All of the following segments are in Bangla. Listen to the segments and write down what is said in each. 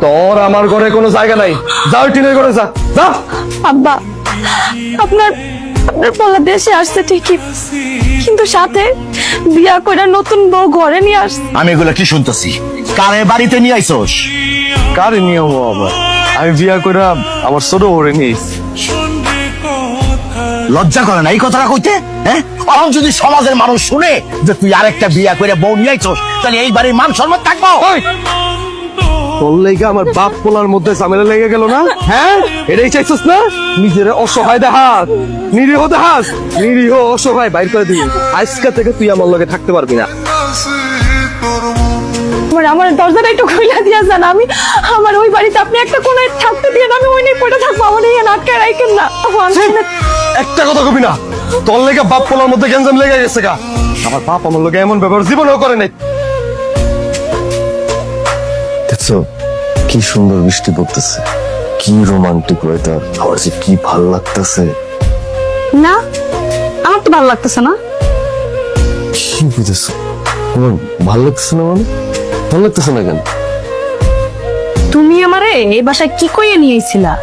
তোর আমার ঘরে কোনো জায়গা নাই, যাও টিনের ঘরে যা যা। আব্বা, আপনার আপনার বলা দেশে আসছে ঠিকই, কিন্তু সাথে বিয়া করে নতুন বউ ঘরে নিয়ে আসছে। আমি এগুলো কি শুনতেছি? কারে বাড়িতে নিয়ে আইছস? কারে নিয়ে হবো আবার? আমি বিয়া করে আমার ছোট ওরে নিস। লজ্জা করে না এই কথাটা কইতে? হ্যাঁ, এখন যদি সমাজের মানুষ শুনে যে তুই আরেকটা বিয়া করে বউ নিয়ে আইছস, তাহলে এই বাড়ির মান সম্মান থাকবো? তোর লেগে আমার বাপ পোলার মধ্যে ঝামেলা লেগে গেল না? হ্যাঁ, এটাই চাইছিস না? নিজের অসহায় দেখাস, নিরীহ দেখাস, নিরীহ অসহায় বাইর করে দিবি। আজকে থেকে তুই আমার লগে থাকতে পারবি না। আমার দরজাটা একটু খুলে দিয়ে যান, আমি আমার ওই বাড়িতে আপনি একটা কোনায় থাকতে দিয়ে আমি ওই নিয়ে পড়ে থাকবো, আমার এই আটকায় রাখেন না। একটা কথা কবি না, তোর লেগে বাপ পোলার মধ্যে গেঞ্জাম লেগে গেছে গা। আমার বাপ আমার লগে এমন ব্যবহার জীবনেও করে নাই। দেখছো কি সুন্দর বৃষ্টি পড়তেছে, কি রোমান্টিক ওয়েদার, আমার যে কি ভাল লাগতেছে। না, আমার তো ভালো লাগতেছে না। কি বুঝেছো? তোমার ভাল লাগতেছে না? মানে ভাল লাগতেছে না কেন? তুমি আমারে এই বাসায় কি কইয়ে নিয়েছিলা?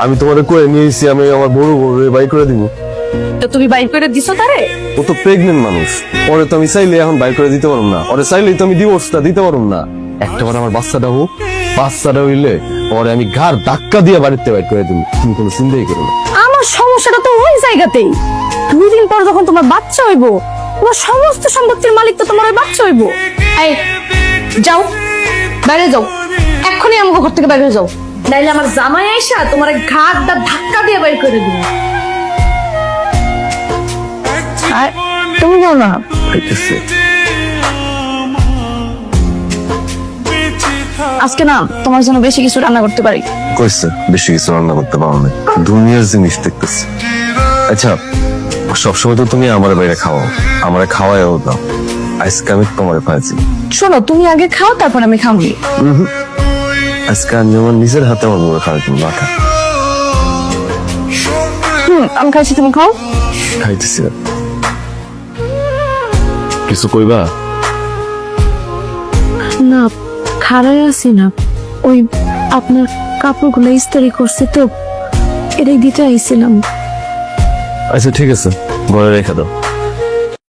আমি তোমারে কয়ে নিয়েছি আমি আমার বড় বড় বাই করে দিব। তো তুমি বাইর করে দিছো তারে? ও তো প্রেগনেন্ট মানুষ, পরে তো আমি চাইলে এখন বাইর করে দিতে পারবো না। ওরে চাইলেই তো আমি ডিভোর্সটা দিতে পারবো না। একটা বার আমার বাচ্চাটা হোক, বাচ্চাটা হইলে পরে আমি ঘাড় ধাক্কা দিয়ে বাড়িতে বাইর করে দিব। তুমি কোনো চিন্তাই করো না। আমার সমস্যাটা তো ওই জায়গাতেই। 2 দিন পর যখন তোমার বাচ্চা হইব, তোমার সমস্ত সম্পত্তির মালিক তো তোমার ওই বাচ্চা হইব। এই যাও, বাইরে যাও, এক্ষুনি আমাকে ঘর থেকে বাইরে যাও, নাইলে আমার জামাই আইসা তোমার ঘাট দা ধাক্কা দিয়ে বাইর করে দিবে। আর তুমি যাও না। খাইতেছে আজকে না তোমার জন্য বেশি কিছু রান্না করতে পারি। কইছে বেশি কিছু রান্না করতে পারো না, দুনিয়ার জিনিস দেখতেছি। আচ্ছা, সবসময় তো তুমি আমার বাইরে খাওয়াও, আমারে খাওয়াইও দাও, আজকে আমি তোমার পাইছি। শোনো, তুমি আগে খাও, তারপর আমি খাবো। আজকে আমি আমার নিজের হাতে আমার বউকে খাওয়াই তুমি মাথা আমি খাইছি, তুমি খাও। খাইতেছি না। কিছু কইবা? না, খাড়াই আছি না, ওই আপনার কাপড়গুলো ইস্ত্রি করছে তো, এটাই দিতে আইছিলাম। আচ্ছা ঠিক আছে, ঘরে রেখে দাও।